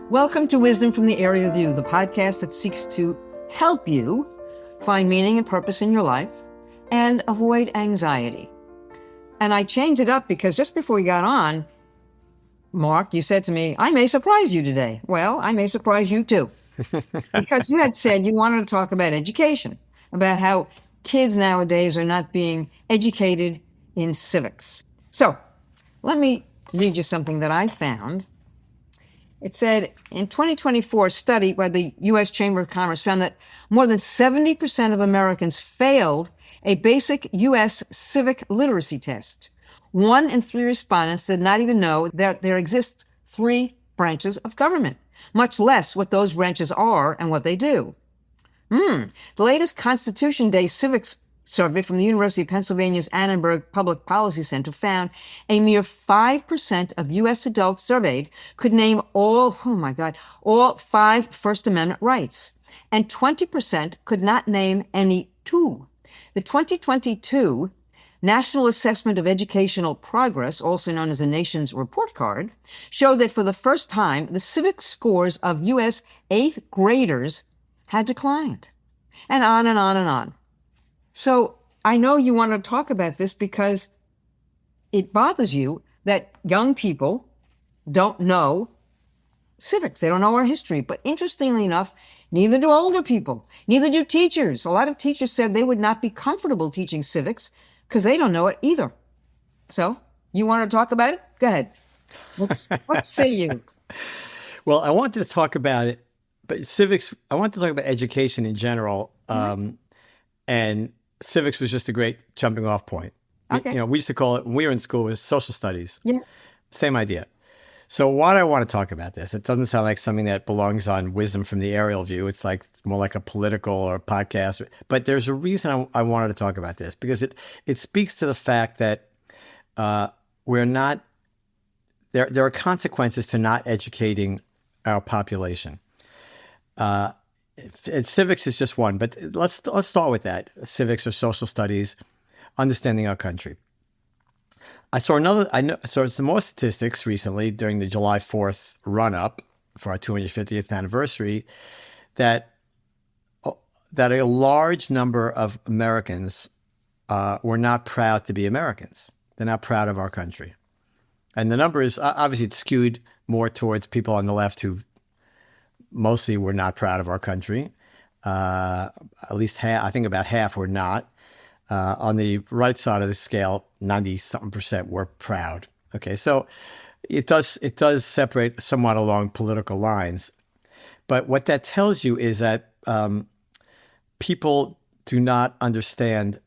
Welcome to Wisdom from the Area View, the podcast that seeks to help you find meaning and purpose in your life and avoid anxiety. And I changed it up because just before we got on, Mark, you said to me, I may surprise you today. Well, I may surprise you too. Because you had said you wanted to talk about education, about how kids nowadays are not being educated in civics. So let me read you something that I found. It said, in 2024, a study by the U.S. Chamber of Commerce found that more than 70% of Americans failed a basic U.S. civic literacy test. 1 in 3 respondents did not even know that there exist 3 branches of government, much less what those branches are and what they do. The latest Constitution Day civics survey from the University of Pennsylvania's Annenberg Public Policy Center found a mere 5% of U.S. adults surveyed could name all 5 First Amendment rights, and 20% could not name any 2. The 2022 National Assessment of Educational Progress, also known as the nation's report card, showed that for the first time, the civic scores of U.S. 8th graders had declined, and on and on and on. So I know you want to talk about this because it bothers you that young people don't know civics. They don't know our history. But interestingly enough, neither do older people. Neither do teachers. A lot of teachers said they would not be comfortable teaching civics because they don't know it either. So you want to talk about it? Go ahead. What say you? Well, I wanted to talk about it, but civics, I want to talk about education in general. And civics was just a great jumping off point. Okay. We used to call it, when we were in school, it was social studies. Yeah. Same idea. So why do I want to talk about this? It doesn't sound like something that belongs on Wisdom from the Aerial View. It's like more like a political or podcast. But there's a reason I wanted to talk about this, because it speaks to the fact that we're not, there are consequences to not educating our population. And civics is just one, but let's start with that. Civics or social studies, understanding our country. I saw some more statistics recently during the July 4th run-up for our 250th anniversary that a large number of Americans were not proud to be Americans. They're not proud of our country. And the number is, obviously it's skewed more towards people on the left who mostly were not proud of our country. At least half, I think about half were not. On the right side of the scale, 90-something% were proud. Okay, so it does separate somewhat along political lines. But what that tells you is that people do not understand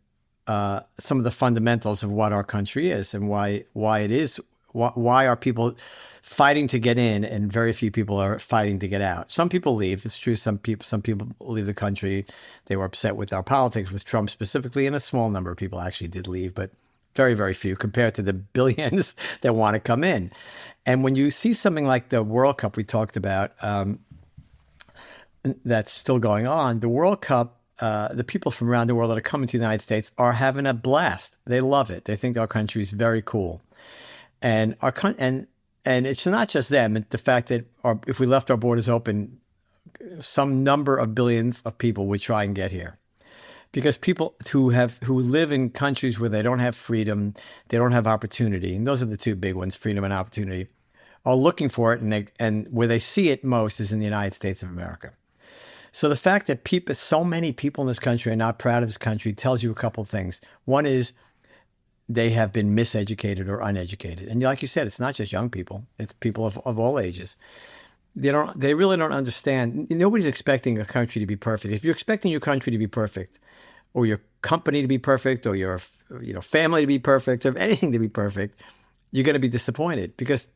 some of the fundamentals of what our country is and why it is. Why are people fighting to get in and very few people are fighting to get out? Some people leave. It's true. Some people leave the country. They were upset with our politics, with Trump specifically, and a small number of people actually did leave, but very, very few compared to the billions that want to come in. And when you see something like the World Cup we talked about, that's still going on, the World Cup, the people from around the world that are coming to the United States are having a blast. They love it. They think our country is very cool. And it's not just them. The fact that if we left our borders open, some number of billions of people would try and get here, because people who live in countries where they don't have freedom, they don't have opportunity, and those are the two big ones, freedom and opportunity, are looking for it, and where they see it most is in the United States of America. So the fact that so many people in this country are not proud of this country tells you a couple of things. One is, they have been miseducated or uneducated. And like you said, it's not just young people. It's people of all ages. They really don't understand. Nobody's expecting a country to be perfect. If you're expecting your country to be perfect, or your company to be perfect, or your family to be perfect, or anything to be perfect, you're going to be disappointed, because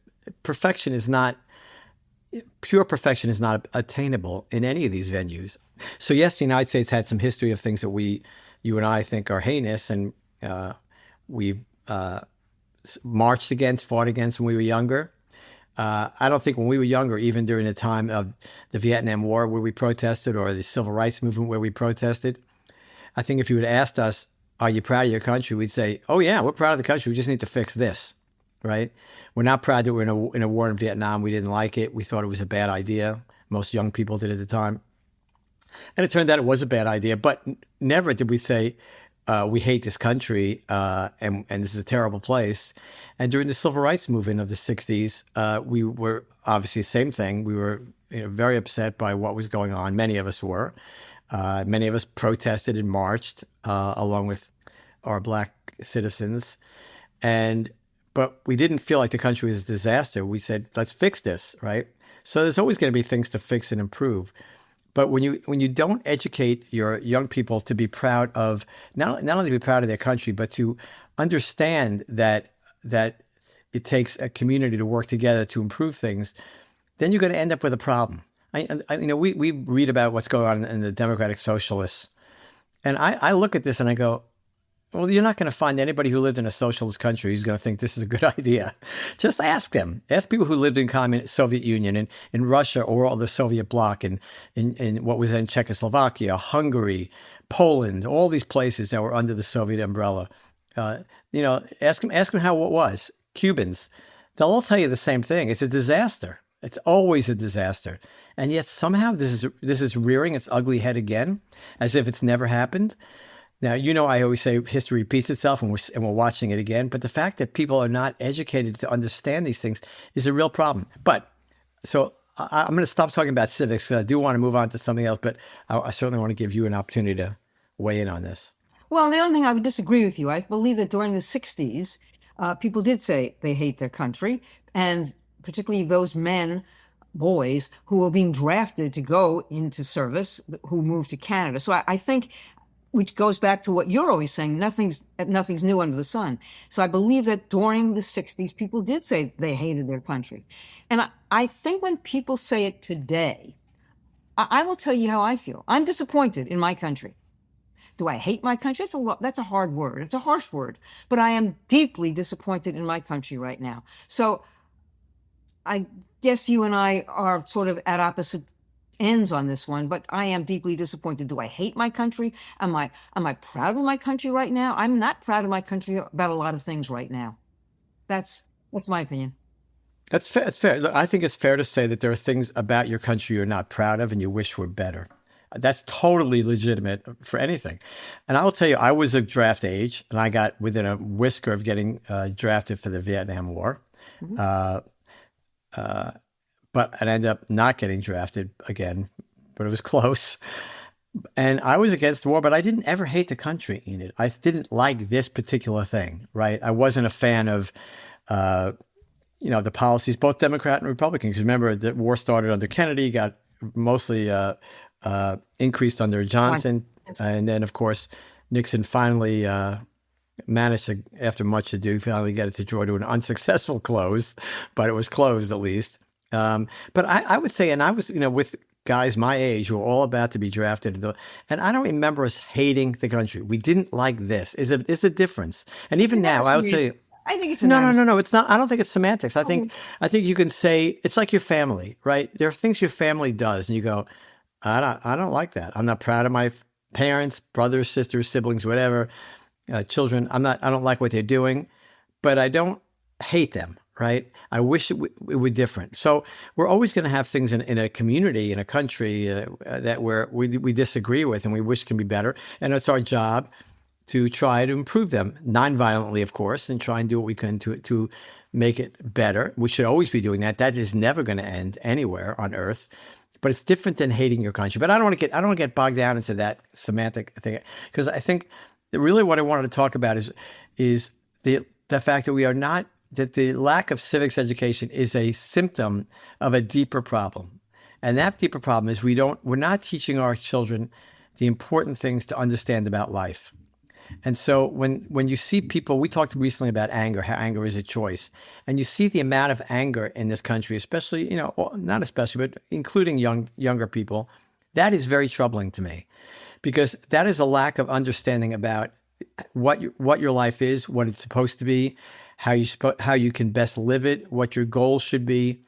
pure perfection is not attainable in any of these venues. So yes, the United States had some history of things that you and I think are heinous, and we marched against, fought against when we were younger. I don't think when we were younger, even during the time of the Vietnam War where we protested, or the Civil Rights Movement where we protested, I think if you had asked us, are you proud of your country? We'd say, oh yeah, we're proud of the country. We just need to fix this. right? We're not proud that we're in a war in Vietnam. We didn't like it. We thought it was a bad idea. Most young people did at the time. And it turned out it was a bad idea, but never did we say, we hate this country and this is a terrible place. And during the civil rights movement of the 60s, we were obviously the same thing. We were very upset by what was going on. Many of us were. Many of us protested and marched along with our black citizens. But we didn't feel like the country was a disaster. We said, let's fix this, right? So there's always going to be things to fix and improve. But when you don't educate your young people to be proud of not only to be proud of their country, but to understand that it takes a community to work together to improve things, then you're going to end up with a problem. We read about what's going on in the democratic socialists, and I look at this and I go, well, you're not going to find anybody who lived in a socialist country who's going to think this is a good idea. Just ask them. Ask people who lived in Soviet Union and in Russia or all the Soviet bloc and in what was then Czechoslovakia, Hungary, Poland, all these places that were under the Soviet umbrella. Ask them how it was. Cubans, they'll all tell you the same thing. It's a disaster. It's always a disaster. And yet somehow this is rearing its ugly head again, as if it's never happened. Now, I always say history repeats itself and we're watching it again. But the fact that people are not educated to understand these things is a real problem. But so I'm going to stop talking about civics. I do want to move on to something else, but I certainly want to give you an opportunity to weigh in on this. Well, the only thing I would disagree with you. I believe that during the 60s, people did say they hate their country, and particularly those boys who were being drafted to go into service, who moved to Canada. So I think, which goes back to what you're always saying, nothing's new under the sun. So I believe that during the 60s, people did say they hated their country. And I think when people say it today, I will tell you how I feel. I'm disappointed in my country. Do I hate my country? That's a hard word. It's a harsh word. But I am deeply disappointed in my country right now. So I guess you and I are sort of at opposite ends on this one, but I am deeply disappointed. Do I hate my country? Am I proud of my country right now? I'm not proud of my country about a lot of things right now. That's my opinion. That's fair. It's fair. Look, I think it's fair to say that there are things about your country you're not proud of and you wish were better. That's totally legitimate for anything. And I will tell you, I was of draft age, and I got within a whisker of getting drafted for the Vietnam War. Mm-hmm. But I ended up not getting drafted again, but it was close. And I was against the war, but I didn't ever hate the country, Enid. I didn't like this particular thing, right? I wasn't a fan of, the policies, both Democrat and Republican. Because remember, the war started under Kennedy, got mostly increased under Johnson. And then, of course, Nixon finally managed to, after much ado, finally get it to draw to an unsuccessful close, but it was closed at least. But I would say, and I was, with guys my age who were all about to be drafted, and I don't remember us hating the country. We didn't like this. Is a difference. And even now, I would say, I think it's no. It's not. I don't think it's semantics. I think you can say it's like your family, right? There are things your family does, and you go, I don't like that. I'm not proud of my parents, brothers, sisters, siblings, whatever, children. I don't like what they're doing, but I don't hate them. Right? I wish it were different. So we're always going to have things in a community, in a country that we disagree with and we wish can be better. And it's our job to try to improve them, non-violently, of course, and try and do what we can to make it better. We should always be doing that. That is never going to end anywhere on earth. But it's different than hating your country. But I don't want to get bogged down into that semantic thing, because I think that really what I wanted to talk about is the fact that the lack of civics education is a symptom of a deeper problem. And that deeper problem is we're not teaching our children the important things to understand about life. And so when you see people, we talked recently about anger, how anger is a choice. And you see the amount of anger in this country, especially, not especially, but including younger people, that is very troubling to me, because that is a lack of understanding about what your life is, what it's supposed to be, how you can best live it, what your goals should be.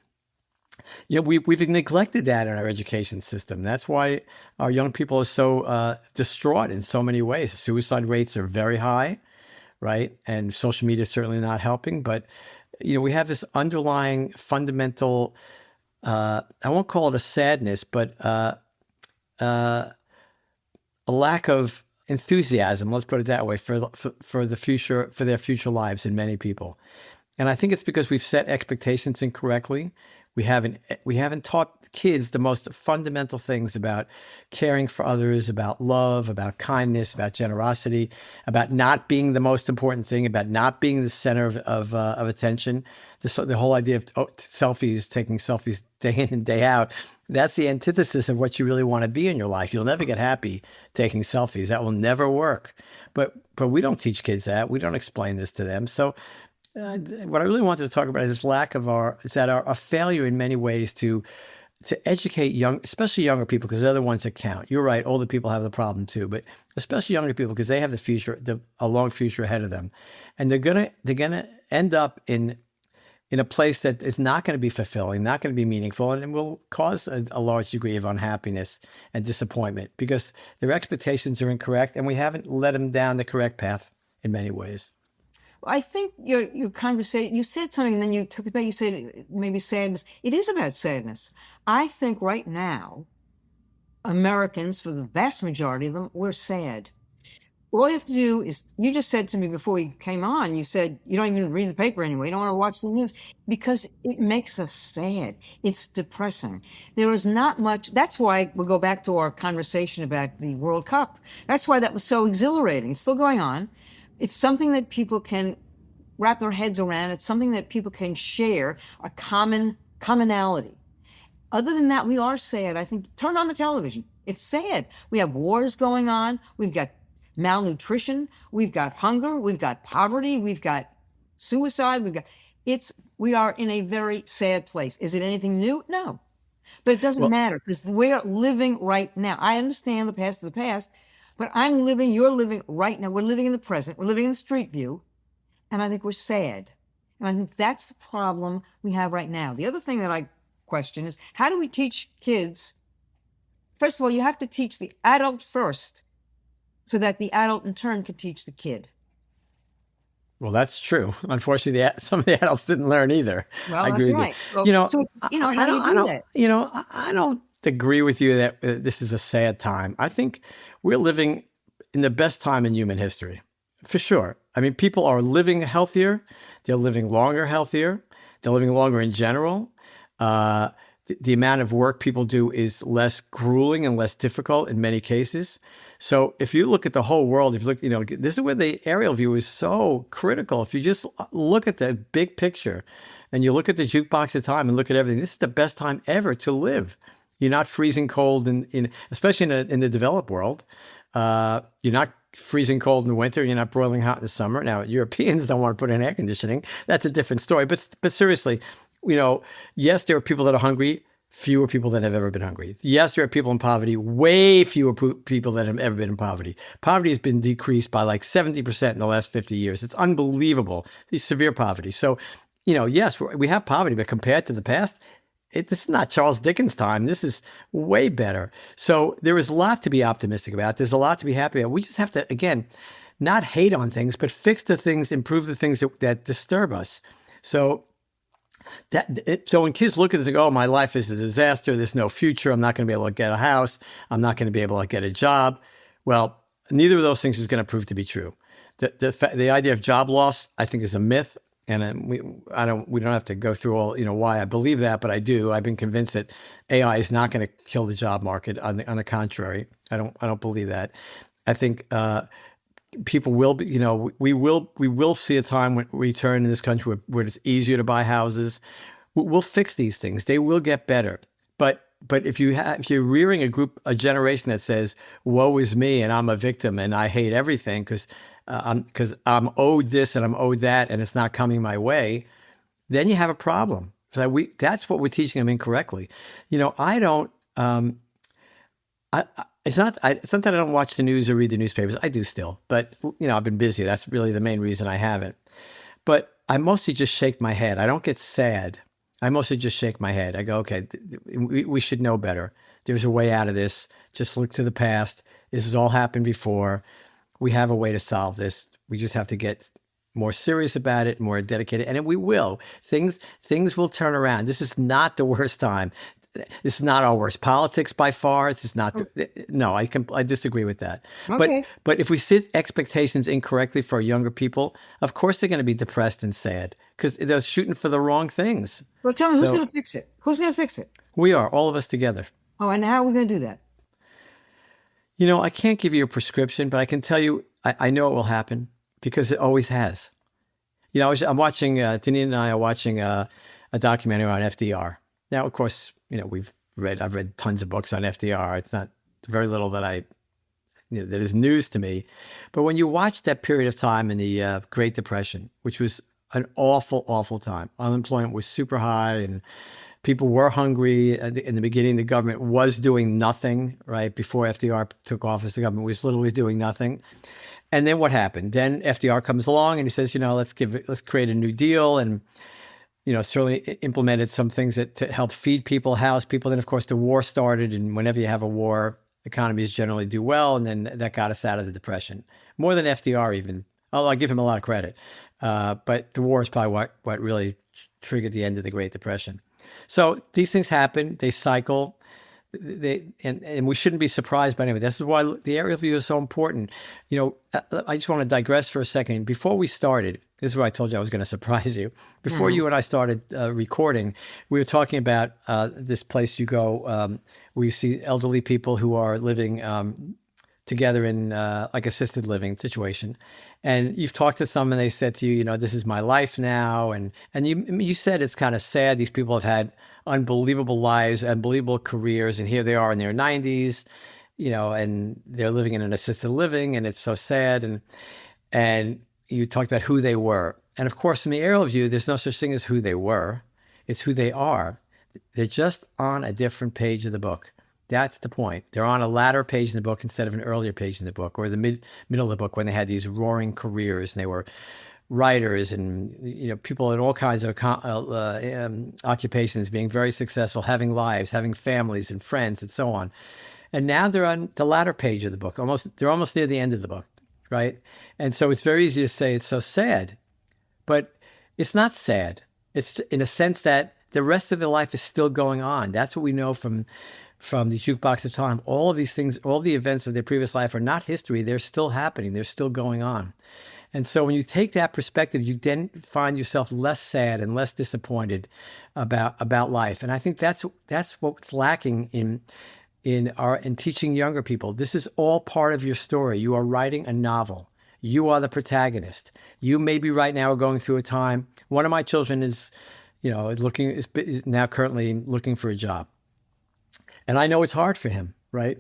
We've neglected that in our education system. That's why our young people are so distraught in so many ways. Suicide rates are very high, right? And social media is certainly not helping. But we have this underlying fundamental, I won't call it a sadness, but a lack of enthusiasm, let's put it that way, for the future, for their future lives in many people. And I think it's because we've set expectations incorrectly. We haven't taught kids the most fundamental things about caring for others, about love, about kindness, about generosity, about not being the most important thing, about not being the center of attention. The whole idea of selfies, taking selfies day in and day out, that's the antithesis of what you really want to be in your life. You'll never get happy taking selfies. That will never work. But we don't teach kids that. We don't explain this to them. So what I really wanted to talk about is this our failure in many ways to educate especially younger people, because they're the ones that count. You're right, older people have the problem too, but especially younger people, because they have a long future ahead of them, and they're gonna end up in a place that is not going to be fulfilling, not going to be meaningful, and it will cause a large degree of unhappiness and disappointment because their expectations are incorrect, and we haven't led them down the correct path in many ways. I think your conversation, you said something and then you took it back. You said maybe sadness. It is about sadness. I think right now, Americans, for the vast majority of them, we're sad. All you have to do is, you just said to me before we came on, you said you don't even read the paper anymore. You don't want to watch the news because it makes us sad. It's depressing. There is not much. That's why we go back to our conversation about the World Cup. That's why that was so exhilarating. It's still going on. It's something that people can wrap their heads around. It's something that people can share, a commonality. Other than that, we are sad. I think, turn on the television. It's sad. We have wars going on. We've got malnutrition. We've got hunger. We've got poverty. We've got suicide. We are in a very sad place. Is it anything new? No. But it doesn't matter because we're living right now. I understand the past is the past, but you're living right now. We're living in the present. We're living in the street view. And I think we're sad. And I think that's the problem we have right now. The other thing that I question is, how do we teach kids? First of all, you have to teach the adult first so that the adult in turn can teach the kid. Well, that's true. Unfortunately, some of the adults didn't learn either. Well, I agree that's with right. you. How do you do that? I don't agree with you that this is a sad time. I think we're living in the best time in human history, for sure. I mean, people are living healthier. They're living longer, healthier. They're living longer in general. The amount of work people do is less grueling and less difficult in many cases. So if you look at the whole world, if you look, this is where the aerial view is so critical. If you just look at the big picture and you look at the jukebox of time and look at everything, this is the best time ever to live. You're not freezing cold, especially in the developed world. You're not freezing cold in the winter. You're not broiling hot in the summer. Now, Europeans don't want to put in air conditioning. That's a different story. But seriously, yes, there are people that are hungry, fewer people that have ever been hungry. Yes, there are people in poverty, way fewer people that have ever been in poverty. Poverty has been decreased by like 70% in the last 50 years. It's unbelievable, the severe poverty. So, yes, we have poverty, but compared to the past, this is not Charles Dickens' time. This is way better. So there is a lot to be optimistic about. There's a lot to be happy about. We just have to, again, not hate on things, but fix the things, improve the things that disturb us. So when kids look at this and go, oh, my life is a disaster. There's no future. I'm not going to be able to get a house. I'm not going to be able to get a job. Well, neither of those things is going to prove to be true. The idea of job loss, I think, is a myth. And we don't have to go through all, why I believe that, but I do. I've been convinced that AI is not going to kill the job market. On the contrary, I don't believe that. I think people will be, we will see a time when we return in this country where it's easier to buy houses. We'll fix these things. They will get better. But if you're rearing a generation that says, "Woe is me," and I'm a victim and I hate everything because I'm owed this and I'm owed that and it's not coming my way, then you have a problem. So that's what we're teaching them incorrectly. I don't. It's not that I don't watch the news or read the newspapers. I do still, but I've been busy. That's really the main reason I haven't. But I mostly just shake my head. I don't get sad. I mostly just shake my head. I go, okay, we should know better. There's a way out of this. Just look to the past. This has all happened before. We have a way to solve this. We just have to get more serious about it, more dedicated, and we will. Things will turn around. This is not the worst time. This is not our worst politics by far. This is not. No, I disagree with that. Okay. But if we set expectations incorrectly for younger people, of course they're going to be depressed and sad because they're shooting for the wrong things. Well, tell me, who's going to fix it? Who's going to fix it? We are, all of us together. Oh, and how are we going to do that? I can't give you a prescription, but I can tell you, I know it will happen because it always has. I'm watching, Denise and I are watching a documentary on FDR. Now, of course, I've read tons of books on FDR. It's not very little that that is news to me. But when you watch that period of time in the Great Depression, which was an awful, awful time, unemployment was super high and people were hungry. In the beginning, the government was doing nothing, right? Before FDR took office, the government was literally doing nothing. And then what happened? Then FDR comes along and he says, let's create a new deal. And, certainly implemented some things to help feed people, house people. Then, of course, the war started. And whenever you have a war, economies generally do well. And then that got us out of the Depression. More than FDR even. Although I give him a lot of credit. But the war is probably what really triggered the end of the Great Depression. So these things happen. They cycle. And we shouldn't be surprised by anything. This is why the aerial view is so important. I just want to digress for a second. Before we started, this is where I told you I was going to surprise you. Before you and I started recording, we were talking about this place you go where you see elderly people who are living together in like assisted living situation. And you've talked to some and they said to you, this is my life now. And you said it's kind of sad. These people have had unbelievable lives, unbelievable careers. And here they are in their 90s, and they're living in an assisted living and it's so sad. And you talked about who they were. And of course, in the aerial view, there's no such thing as who they were. It's who they are. They're just on a different page of the book. That's the point. They're on a latter page in the book instead of an earlier page in the book, or the middle of the book when they had these roaring careers and they were writers and people in all kinds of occupations, being very successful, having lives, having families and friends and so on. And now they're on the latter page of the book. They're almost near the end of the book, right? And so it's very easy to say it's so sad, but it's not sad. It's in a sense that the rest of their life is still going on. That's what we know from the jukebox of time. All of these things, all the events of their previous life are not history. They're still happening. They're still going on. And so when you take that perspective, you then find yourself less sad and less disappointed about life. And I think that's what's lacking in teaching younger people. This is all part of your story. You are writing a novel. You are the protagonist. You maybe right now are going through a time. One of my children is now currently looking for a job. And I know it's hard for him, right?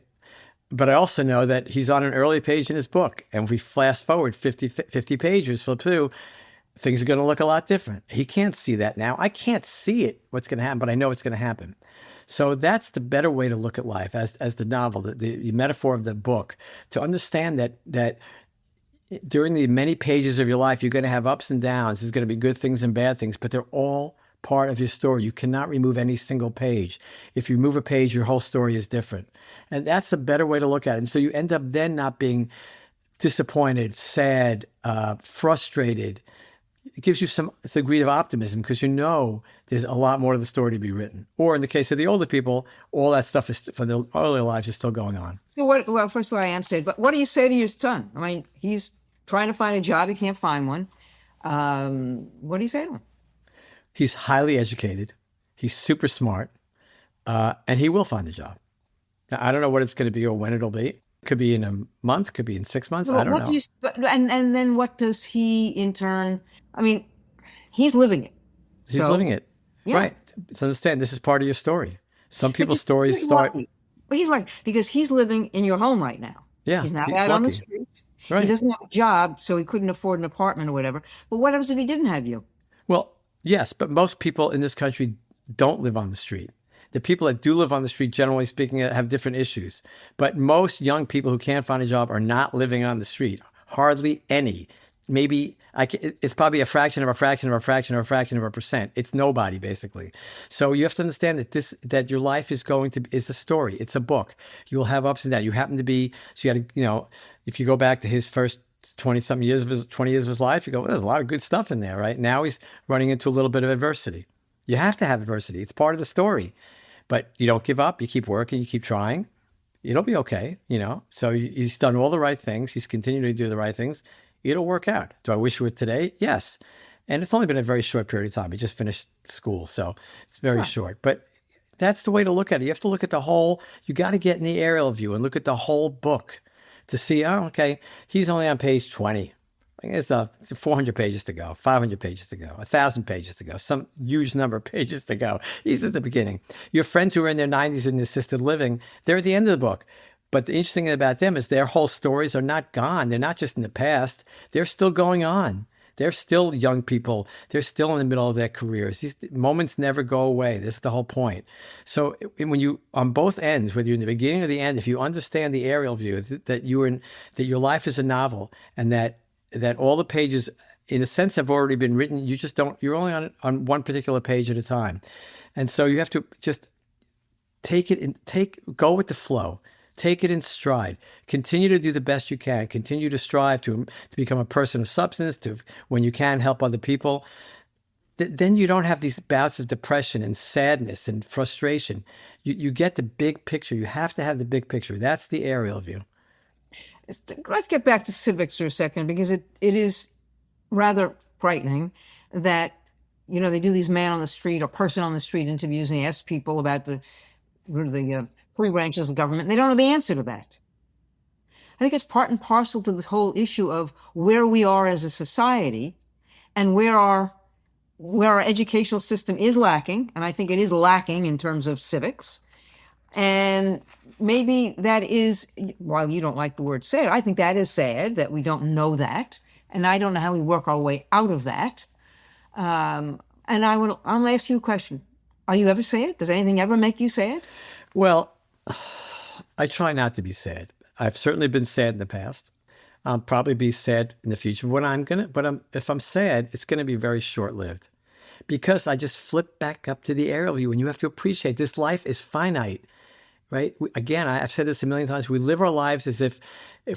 But I also know that he's on an early page in his book. And if we fast forward 50 pages, flip through, things are going to look a lot different. He can't see that now. I can't see it, what's going to happen, but I know it's going to happen. So that's the better way to look at life as the novel, the metaphor of the book, to understand that during the many pages of your life, you're going to have ups and downs. There's going to be good things and bad things, but they're all part of your story. You cannot remove any single page. If you remove a page, your whole story is different. And that's a better way to look at it. And so you end up then not being disappointed, sad, frustrated. It gives you some degree of optimism because there's a lot more of the story to be written. Or in the case of the older people, all that stuff is from their earlier lives is still going on. So well, first of all, I am sad, but what do you say to your son? I mean, he's trying to find a job. He can't find one. What do you say to him? He's highly educated. He's super smart. And he will find a job. Now, I don't know what it's going to be or when it'll be. It could be in a month, could be in 6 months. I don't know. And then what does he in turn, I mean, he's living it. He's living it. Yeah. Right. So understand, this is part of your story. Some people's stories start. But he's like, because he's living in your home right now. Yeah. He's not out on the street. Right. He doesn't have a job, so he couldn't afford an apartment or whatever. But what happens if he didn't have you? Well, yes, but most people in this country don't live on the street. The people that do live on the street, generally speaking, have different issues. But most young people who can't find a job are not living on the street. Hardly any. Maybe it's probably a fraction of a fraction of a fraction of a fraction of a percent. It's nobody, basically. So you have to understand that your life is a story. It's a book. You'll have ups and downs. You happen to be, so you got to, if you go back to his first 20-something years of 20 years of his life, you go, well, there's a lot of good stuff in there, right? Now he's running into a little bit of adversity. You have to have adversity. It's part of the story. But you don't give up. You keep working. You keep trying. It'll be okay, So he's done all the right things. He's continuing to do the right things. It'll work out. Do I wish it were today? Yes. And it's only been a very short period of time. He just finished school, so it's very short. But that's the way to look at it. You have to look at the whole, you got to get in the aerial view and look at the whole book to see, oh, okay, he's only on page 20. There's 400 pages to go, 500 pages to go, 1,000 pages to go, some huge number of pages to go. He's at the beginning. Your friends who are in their 90s in assisted living, they're at the end of the book. But the interesting thing about them is their whole stories are not gone. They're not just in the past. They're still going on. They're still young people. They're still in the middle of their careers. These moments never go away. This is the whole point. So when you, on both ends, whether you're in the beginning or the end, if you understand the aerial view, that your life is a novel, and that all the pages, in a sense, have already been written. You're only on one particular page at a time. And so you have to just go with the flow. Take it in stride. Continue to do the best you can. Continue to strive to become a person of substance, to, when you can, help other people. Then you don't have these bouts of depression and sadness and frustration. You get the big picture. You have to have the big picture. That's the aerial view. Let's get back to civics for a second, because it is rather frightening that, they do these man on the street or person on the street interviews, and they ask people about the three branches of government, and they don't know the answer to that. I think it's part and parcel to this whole issue of where we are as a society and where our educational system is lacking. And I think it is lacking in terms of civics. And maybe that is, while you don't like the word sad, I think that is sad that we don't know that. And I don't know how we work our way out of that. And I'll ask you a question. Are you ever sad? Does anything ever make you sad? Well, I try not to be sad. I've certainly been sad in the past. I'll probably be sad in the future. If I'm sad, it's going to be very short-lived, because I just flip back up to the aerial view, and you have to appreciate this life is finite, right? Again, I've said this a million times. We live our lives as if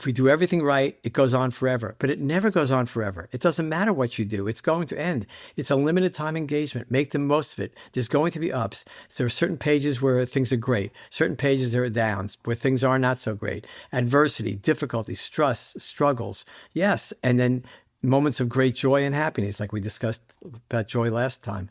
we do everything right, it goes on forever. But it never goes on forever. It doesn't matter what you do. It's going to end. It's a limited time engagement. Make the most of it. There's going to be ups. There are certain pages where things are great. Certain pages there are downs where things are not so great. Adversity, difficulty, stress, struggles. Yes. And then moments of great joy and happiness, like we discussed about joy last time.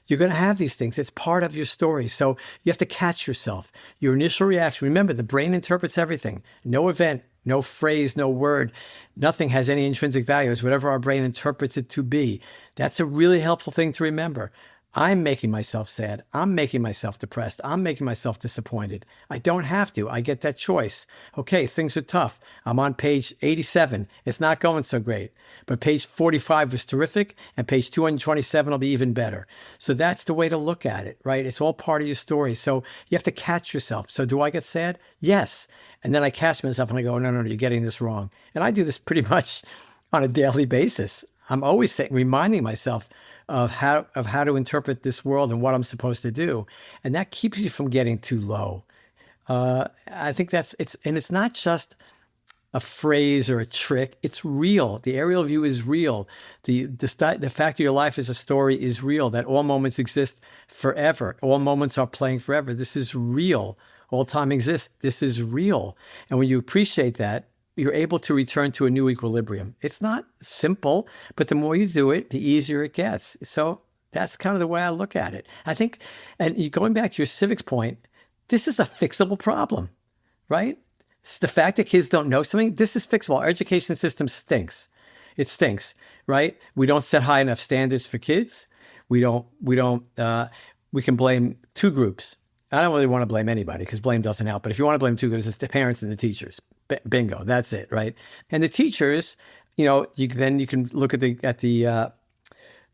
You're going to have these things. It's part of your story. So you have to catch yourself. Your initial reaction. Remember, the brain interprets everything. No event, no phrase, no word, nothing has any intrinsic value. It's whatever our brain interprets it to be. That's a really helpful thing to remember. I'm making myself sad. I'm making myself depressed. I'm making myself disappointed. I don't have to. I get that choice. Okay, things are tough. I'm on page 87. It's not going so great. But page 45 was terrific, and page 227 will be even better. So that's the way to look at it, right? It's all part of your story. So you have to catch yourself. So do I get sad? Yes. And then I catch myself and I go, no, you're getting this wrong. And I do this pretty much on a daily basis. I'm always reminding myself of how to interpret this world and what I'm supposed to do. And that keeps you from getting too low. I think it's not just a phrase or a trick. It's real. The aerial view is real. The fact that your life is a story is real, that all moments exist forever. All moments are playing forever. This is real. All time exists. This is real. And when you appreciate that, you're able to return to a new equilibrium. It's not simple, but the more you do it, the easier it gets. So that's kind of the way I look at it. I think, and going back to your civics point, this is a fixable problem, right? It's the fact that kids don't know something, this is fixable. Our education system stinks. It stinks, right? We don't set high enough standards for kids. We can blame two groups. I don't really want to blame anybody because blame doesn't help. But if you want to blame two groups, it's the parents and the teachers. Bingo, that's it, right? And the teachers, you can look at the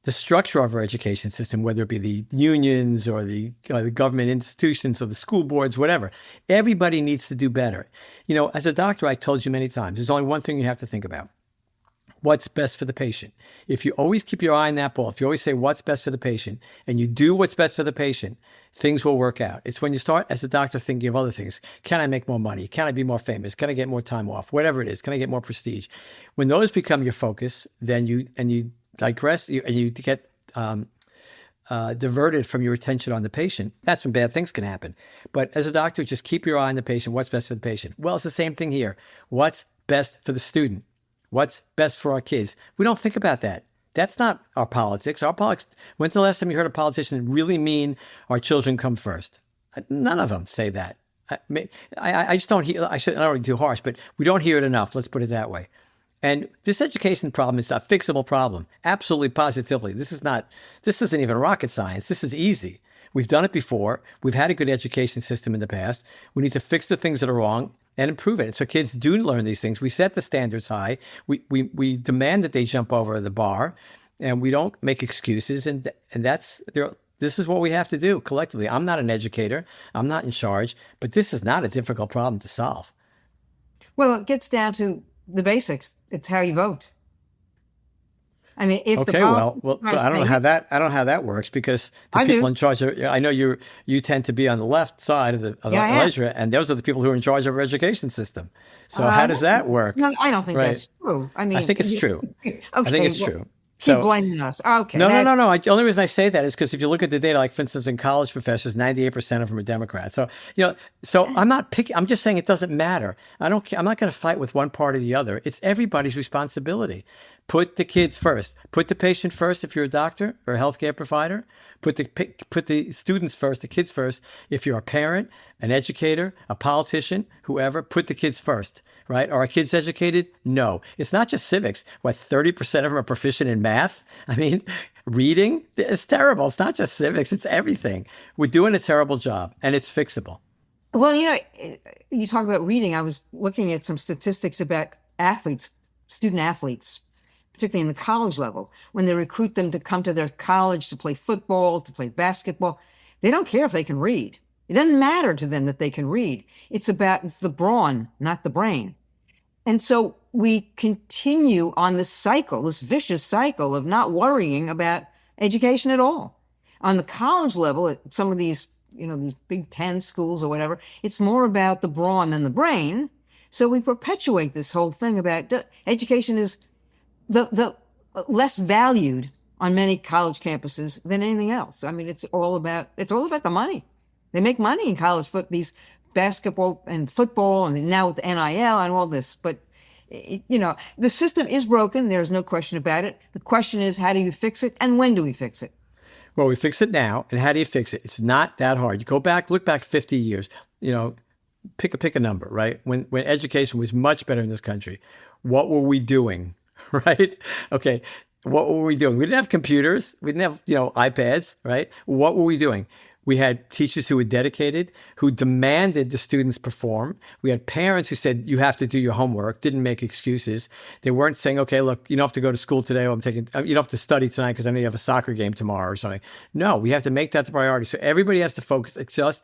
structure of our education system, whether it be the unions or the government institutions or the school boards, whatever. Everybody needs to do better. As a doctor, I told you many times, there's only one thing you have to think about. what's best for the patient. If you always keep your eye on that ball, if you always say what's best for the patient and you do what's best for the patient, things will work out. It's when you start as a doctor thinking of other things. Can I make more money? Can I be more famous? Can I get more time off? Whatever it is. Can I get more prestige? When those become your focus, then you digress and you get diverted from your attention on the patient. That's when bad things can happen. But as a doctor, just keep your eye on the patient. What's best for the patient? Well, it's the same thing here. What's best for the student? What's best for our kids? We don't think about that. That's not our politics. Our politics. When's the last time you heard a politician really mean our children come first? None of them say that. I just don't hear. I don't want to be too harsh, but we don't hear it enough. Let's put it that way. And this education problem is a fixable problem. Absolutely, positively. This isn't even rocket science. This is easy. We've done it before. We've had a good education system in the past. We need to fix the things that are wrong and improve it. So kids do learn these things. We set the standards high. We demand that they jump over the bar, and we don't make excuses. And this is what we have to do collectively. I'm not an educator. I'm not in charge, but this is not a difficult problem to solve. Well, it gets down to the basics. It's how you vote. I mean, if okay, well, I don't know how that works because the people in charge I know you tend to be on the left side of the electorate, and those are the people who are in charge of our education system. So how does that work? No, I don't think that's true. I mean, I think it's true. Okay, I think it's true. Keep blaming us. Okay. No. The only reason I say that is because if you look at the data, like for instance, in college professors, 98% of them are Democrats. So, I'm not picking, I'm just saying it doesn't matter. I'm not going to fight with one part or the other. It's everybody's responsibility. Put the kids first. Put the patient first if you're a doctor or a healthcare provider. Put the students first, the kids first. If you're a parent, an educator, a politician, whoever, put the kids first. Right? Are our kids educated? No. It's not just civics. 30% of them are proficient in math? I mean, reading? It's terrible. It's not just civics. It's everything. We're doing a terrible job, and it's fixable. Well, you talk about reading. I was looking at some statistics about student athletes, particularly in the college level. When they recruit them to come to their college to play football, to play basketball, they don't care if they can read. It doesn't matter to them that they can read. It's about the brawn, not the brain. And so we continue on this vicious cycle of not worrying about education at all. On the college level, at some of these, these Big Ten schools or whatever, it's more about the brawn than the brain. So we perpetuate this whole thing about education is the less valued on many college campuses than anything else. I mean, it's all about the money. They make money in college these basketball and football, and now with the NIL and all this. But, the system is broken. There's no question about it. The question is, how do you fix it, and when do we fix it? Well, we fix it now, and how do you fix it? It's not that hard. You look back 50 years. Pick a number, right? When education was much better in this country, what were we doing, right? Okay, what were we doing? We didn't have computers. We didn't have iPads, right? What were we doing? We had teachers who were dedicated, who demanded the students perform. We had parents who said, you have to do your homework, didn't make excuses. They weren't saying, okay, look, you don't have to go to school today. You don't have to study tonight because I know you have a soccer game tomorrow or something. No, we have to make that the priority. So everybody has to focus. It's just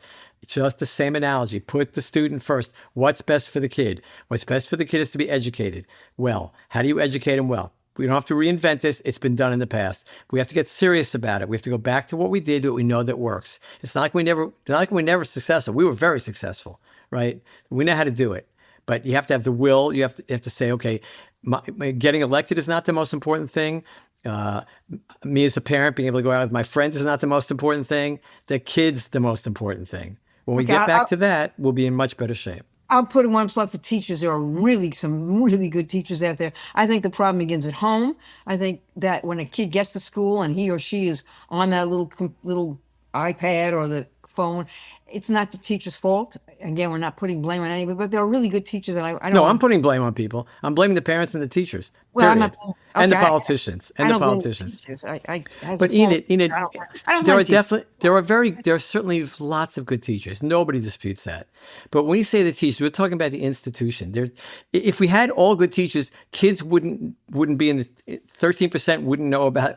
the same analogy. Put the student first. What's best for the kid? What's best for the kid is to be educated well. How do you educate them well? We don't have to reinvent this. It's been done in the past. We have to get serious about it. We have to go back to what we did, what we know that works. It's not like we never successful. We were very successful, right? We know how to do it, but you have to have the will. You have to say, okay, getting elected is not the most important thing. Me as a parent being able to go out with my friends is not the most important thing. The kid's the most important thing. When we get back to that, we'll be in much better shape. I'll put in one plus the teachers. There are some really good teachers out there. I think the problem begins at home. I think that when a kid gets to school and he or she is on that little iPad or the phone, it's not the teacher's fault. Again, we're not putting blame on anybody, but there are really good teachers. And I don't. No, I'm putting blame on people. I'm blaming the parents and the teachers. Well, I'm not, and the politicians. I don't blame the teachers. But Enid, there are certainly lots of good teachers. Nobody disputes that. But when you say the teachers, we're talking about the institution. If we had all good teachers, kids wouldn't be in the 13% wouldn't know about.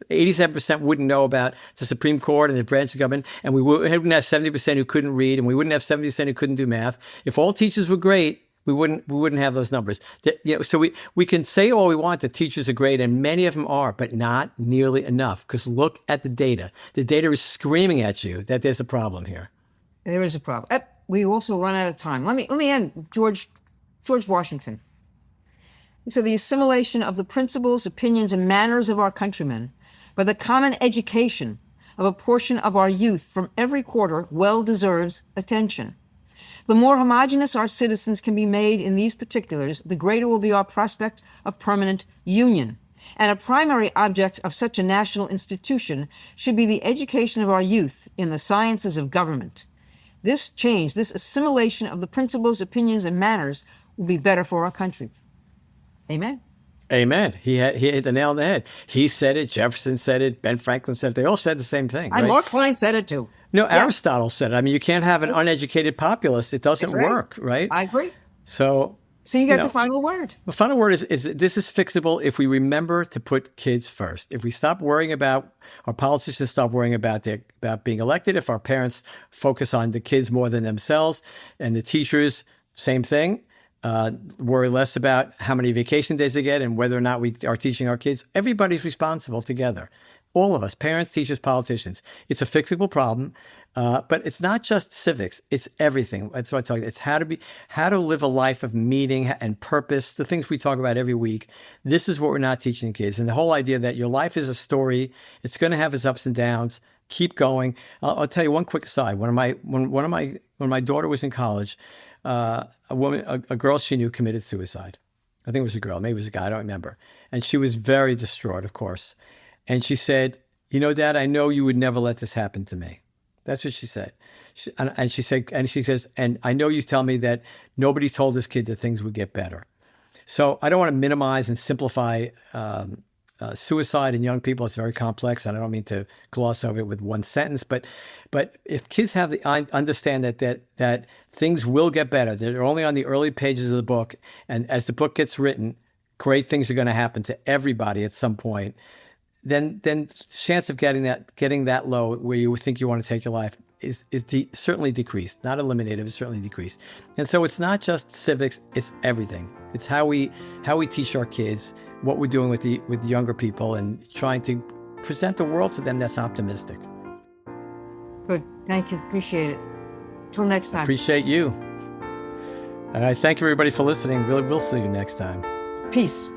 87% wouldn't know about the Supreme Court and the branch of government, and we wouldn't have 70% who couldn't read, and we wouldn't have 70% who couldn't do math. If all teachers were great, we wouldn't have those numbers. So we can say all we want that teachers are great, and many of them are, but not nearly enough. Because look at the data. The data is screaming at you that there's a problem here. There is a problem. We also run out of time. Let me end. George Washington. He said, the assimilation of the principles, opinions, and manners of our countrymen by the common education of a portion of our youth from every quarter well deserves attention. The more homogeneous our citizens can be made in these particulars, the greater will be our prospect of permanent union. And a primary object of such a national institution should be the education of our youth in the sciences of government. This change, this assimilation of the principles, opinions, and manners will be better for our country. Amen. Amen. He hit the nail on the head. He said it. Jefferson said it. Ben Franklin said it. They all said the same thing. And right? Mark Twain said it too. No, Aristotle said it. I mean, you can't have an uneducated populace. It doesn't work, right? I agree. So you got the final word. The final word is this is fixable if we remember to put kids first. If we stop worrying about, our politicians stop worrying about being elected, if our parents focus on the kids more than themselves, and the teachers, same thing, worry less about how many vacation days they get and whether or not we are teaching our kids. Everybody's responsible together. All of us, parents, teachers, politicians. It's a fixable problem, but it's not just civics. It's everything. That's what I'm talking about. It's how to live a life of meaning and purpose, the things we talk about every week. This is what we're not teaching kids. And the whole idea that your life is a story, it's going to have its ups and downs. Keep going. I'll tell you one quick aside. When my daughter was in college, a girl she knew committed suicide. I think it was a girl, maybe it was a guy, I don't remember. And she was very distraught, of course. And she said, Dad, I know you would never let this happen to me. That's what she said. She says, and I know you tell me that nobody told this kid that things would get better. So I don't want to minimize and simplify suicide in young people. It's very complex, and I don't mean to gloss over it with one sentence. But if kids understand that things will get better, they're only on the early pages of the book, and as the book gets written, great things are going to happen to everybody at some point. Then chance of getting that low where you think you want to take your life is certainly decreased, not eliminated, but certainly decreased. And so it's not just civics; it's everything. It's how we teach our kids, what we're doing with younger people, and trying to present the world to them that's optimistic. Good, thank you, appreciate it. Till next time. Appreciate you. All right, thank you everybody for listening. We'll see you next time. Peace.